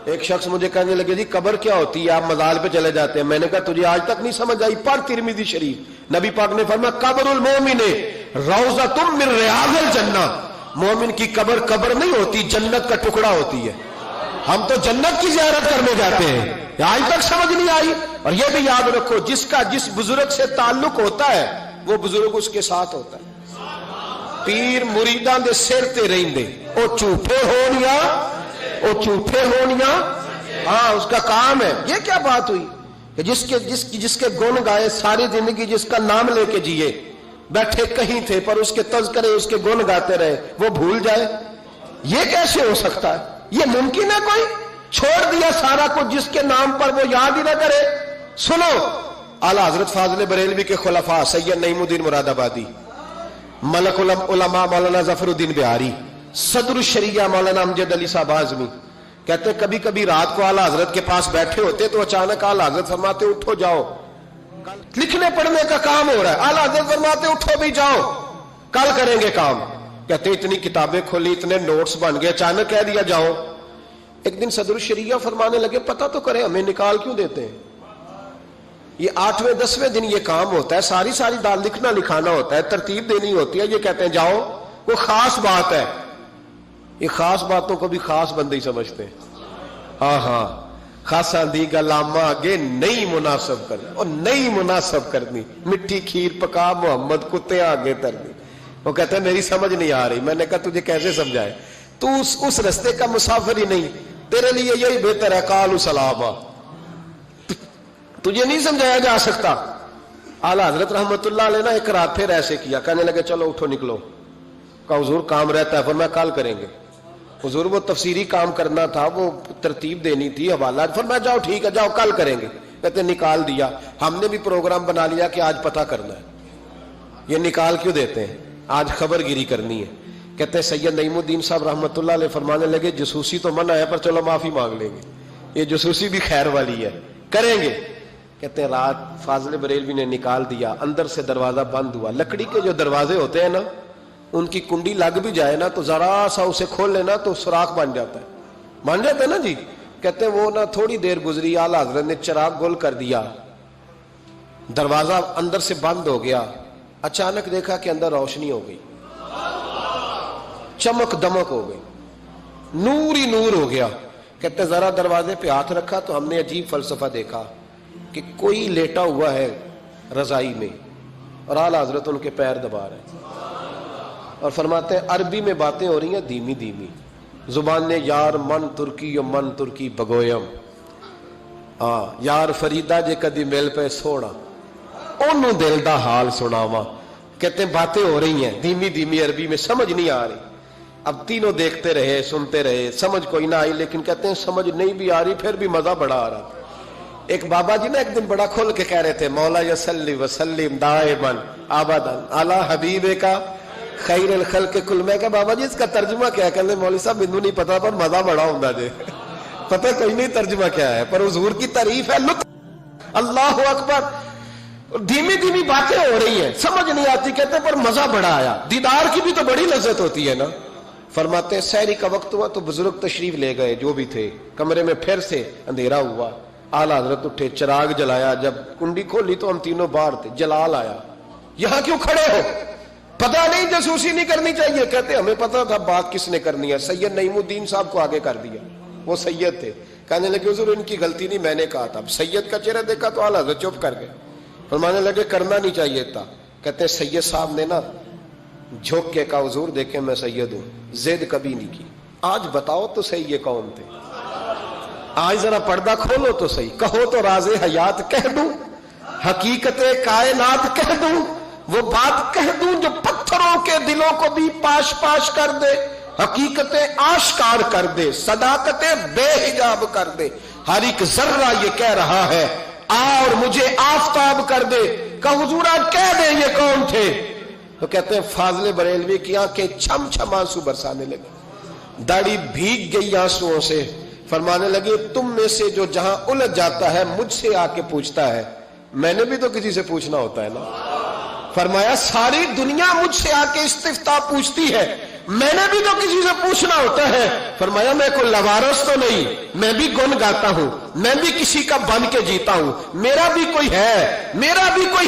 ایک شخص مجھے کہنے لگے جی قبر کیا ہوتی ہے، آپ مزار پہ چلے جاتے ہیں. میں نے کہا تجھے آج تک نہیں سمجھ آئی، پڑھ ترمذی شریف. نبی پاک نے فرمایا قبر المومن روضۃ من ریاض الجنہ. مومن کی قبر قبر نہیں ہوتی، جنت کا ٹکڑا ہوتی ہے. ہم تو جنت کی زیارت کرنے جاتے ہیں، آج تک سمجھ نہیں آئی. اور یہ بھی یاد رکھو، جس بزرگ سے تعلق ہوتا ہے وہ بزرگ اس کے ساتھ ہوتا ہے. پیر مریداں دے سر تے رہندے، او جھوٹے ہونیا، او جھوٹے ہونیا، ہاں اس کا کام ہے. یہ کیا بات ہوئی کہ جس کے گن گائے ساری زندگی، جس کا نام لے کے جیے، بیٹھے کہیں تھے پر اس کے تذکرے اس کے گن گاتے رہے، وہ بھول جائے؟ یہ کیسے ہو سکتا ہے؟ یہ ممکن ہے؟ کوئی چھوڑ دیا سارا کچھ جس کے نام پر وہ یاد ہی نہ کرے. سنو، اعلیٰ حضرت فاضل بریلوی کے خلفاء سید نعیم الدین مراد آبادی، ملک العلماء مولانا ظفر الدین بہاری، صدر الشریعہ مولانا امجد علی صاحب اعظمی کہتے ہیں کبھی کبھی رات کو اعلیٰ حضرت کے پاس بیٹھے ہوتے تو اچانک اعلیٰ حضرت فرماتے اٹھو جاؤ، لکھنے پڑھنے کا کام ہو رہا ہے. اعلیٰ حضرت فرماتے اٹھو بھی جاؤ، کل کریں گے کام. کہتے اتنی کتابیں کھولی، اتنے نوٹس بن گئے، اچانک کہہ دیا جاؤ. ایک دن صدر الشریعہ فرمانے لگے پتہ تو کریں ہمیں نکال کیوں دیتے ہیں؟ یہ 8ویں 10ویں دن یہ کام ہوتا ہے، ساری دال لکھنا لکھانا ہوتا ہے، ترتیب دینی ہوتی ہے. یہ کہتے ہیں جاؤ، وہ خاص بات ہے. یہ خاص باتوں کو بھی خاص بندے ہی سمجھتے ہیں. ہاں خاصا دی گلاما آگے نہیں مناسب کرنی، اور نہیں مناسب کرنی، مٹھی کھیر پکا محمد کتے آگے ترنی. وہ کہتے ہیں میری سمجھ نہیں آ رہی. میں نے کہا تجھے کیسے سمجھائے، تو اس رستے کا مسافر ہی نہیں، تیرے لیے یہی بہتر ہے قالوا سلاما. تجھے نہیں سمجھایا جا سکتا. اعلیٰ حضرت رحمت اللہ علیہ نے ایک رات پھر ایسے کیا، کہنے لگے چلو اٹھو نکلو. کہا حضور کام رہتا ہے، فرمایا کل کریں گے. حضور وہ تفسیری کام کرنا تھا، وہ ترتیب دینی تھی، حوالہ، فرمایا جاؤ ٹھیک ہے جاؤ کل کریں گے. کہتے نکال دیا. ہم نے بھی پروگرام بنا لیا کہ آج پتہ کرنا ہے. یہ نکال کیوں دیتے ہیں؟ آج خبر گیری کرنی ہے. کہتے ہیں سید نعیم الدین صاحب رحمت اللہ علیہ فرمانے لگے جسوسی تو منع ہے پر چلو معافی مانگ لیں گے، یہ جسوسی بھی خیر والی ہے، کریں گے. کہتے ہیں رات فاضل بریلوی نے نکال دیا، اندر سے دروازہ بند ہوا. لکڑی کے جو دروازے ہوتے ہیں نا، ان کی کنڈی لگ بھی جائے نا تو ذرا سا اسے کھول لینا تو سوراخ بن جاتا ہے نا جی. کہتے ہیں وہ نا تھوڑی دیر گزری، اعلیٰ حضرت نے چراغ گل کر دیا، دروازہ اندر سے بند ہو گیا. اچانک دیکھا کہ اندر روشنی ہو گئی، چمک دمک ہو گئی، نور ہی نور ہو گیا. کہتے ذرا دروازے پہ ہاتھ رکھا تو ہم نے عجیب فلسفہ دیکھا کہ کوئی لیٹا ہوا ہے رضائی میں اور اعلیٰ حضرت ان کے پیر دبا رہے ہیں اور فرماتے ہیں عربی میں باتیں ہو رہی ہیں دھیمی دھیمی، زبان نے یار من ترکی بگویم، ہاں یار فریدہ جے کدی مل پہ سونا انہوں دل دا حال سناواں. کہتے ہیں باتیں ہو رہی ہیں دھیمی دھیمی عربی میں، سمجھ نہیں آ رہی. اب تینوں دیکھتے رہے سنتے رہے، سمجھ کوئی نہ آئی، لیکن کہتے ہیں سمجھ نہیں بھی آ رہی پھر بھی مزہ بڑا آ رہا. ایک بابا جی نا ایک دن بڑا کھول کے کہہ رہے تھے مولا یصلی وسلم دائما ابدا علی حبیب کا خیر الخلق کل. میں کہ بابا جی اس کا ترجمہ کیا ہے؟ کہتے مولوی صاحب مینوں نہیں پتا پر مزہ بڑا ہوندا جے. پتہ کوئی نہیں ترجمہ کیا ہے، پر حضور کی تعریف ہے، لطف. اللہ اکبر. دھیمی دھیمی باتیں ہو رہی ہیں، سمجھ نہیں آتی. کہتے پر مزہ بڑا آیا. دیدار کی بھی تو بڑی لذت ہوتی ہے نا. فرماتے ہیں سحری کا وقت ہوا تو بزرگ تشریف لے گئے جو بھی تھے. کمرے میں پھر سے اندھیرا ہوا. اعلیٰ حضرت اٹھے، چراغ جلایا. جب کنڈی کھولی تو ہم تینوں باہر تھے. جلال آیا، یہاں کیوں کھڑے ہو؟ پتہ نہیں جاسوسی نہیں کرنی چاہیے. کہتے ہمیں پتہ تھا بات کس نے کرنی ہے. سید نعیم الدین صاحب کو آگے کر دیا، وہ سید تھے. کہنے لگے حضور ان کی غلطی نہیں، میں نے کہا تھا. سید کا چہرہ دیکھا تو اعلیٰ حضرت چپ کر گئے. فرمانے لگے کرنا نہیں چاہیے تھا. کہتے سید صاحب نے نا جھوک کے کہا حضور دیکھیں میں سید ہوں، زد کبھی نہیں کی. آج بتاؤ تو صحیح یہ کون تھے؟ آج ذرا پردہ کھولو تو صحیح، کہو تو راز حیات کہہ دوں، حقیقت کائنات کہہ دوں، وہ بات کہہ دوں جو پتھروں کے دلوں کو بھی پاش پاش کر دے، حقیقت آشکار کر دے، صداقت بے حجاب کر دے. ہر ایک ذرہ یہ کہہ رہا ہے اور مجھے آفتاب کر دے. کہ حضور آپ کہہ دیں یہ کون تھے؟ تو کہتے ہیں فاضل بریلوی کی آنکھیں چھم چھم آنسو برسانے لگی، داڑھی بھیگ گئی آنسوؤں سے. فرمانے لگے تم میں سے جو جہاں الجھ جاتا ہے مجھ سے آ کے پوچھتا ہے، میں نے بھی تو کسی سے پوچھنا ہوتا ہے نا. فرمایا ساری دنیا مجھ سے آ کے استفتاء پوچھتی ہے، میں نے بھی تو کسی سے پوچھنا ہوتا ہے. فرمایا میں کوئی لوارس تو نہیں, میں بھی گن گاتا ہوں, میں بھی کسی کا بن کے جیتا ہوں, میرا بھی کوئی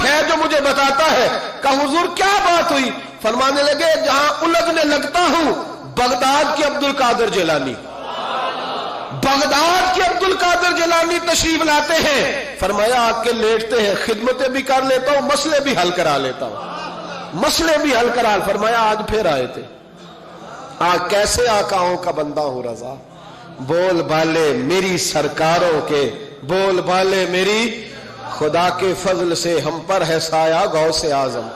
ہے جو مجھے بتاتا ہے. کہا حضور کیا بات ہوئی؟ فرمانے لگے جہاں الجھنے لگتا ہوں بغداد کے عبد القادر جیلانی, بغداد کے عبد القادر جیلانی تشریف لاتے ہیں. فرمایا آ کے لیٹتے ہیں, خدمتیں بھی کر لیتا ہوں, مسئلے بھی حل کرا لیتا ہوں, مسئلے بھی حل کرا. فرمایا آج پھر آئے تھے. آج کیسے آقاؤں کا بندہ ہوں رضا, بول بالے میری سرکاروں کے, بول بالے میری, خدا کے فضل سے ہم پر ہے سایہ غوث اعظم,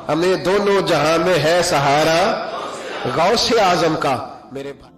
ہمیں دونوں جہاں میں ہے سہارا غوث اعظم کا. میرے بھائی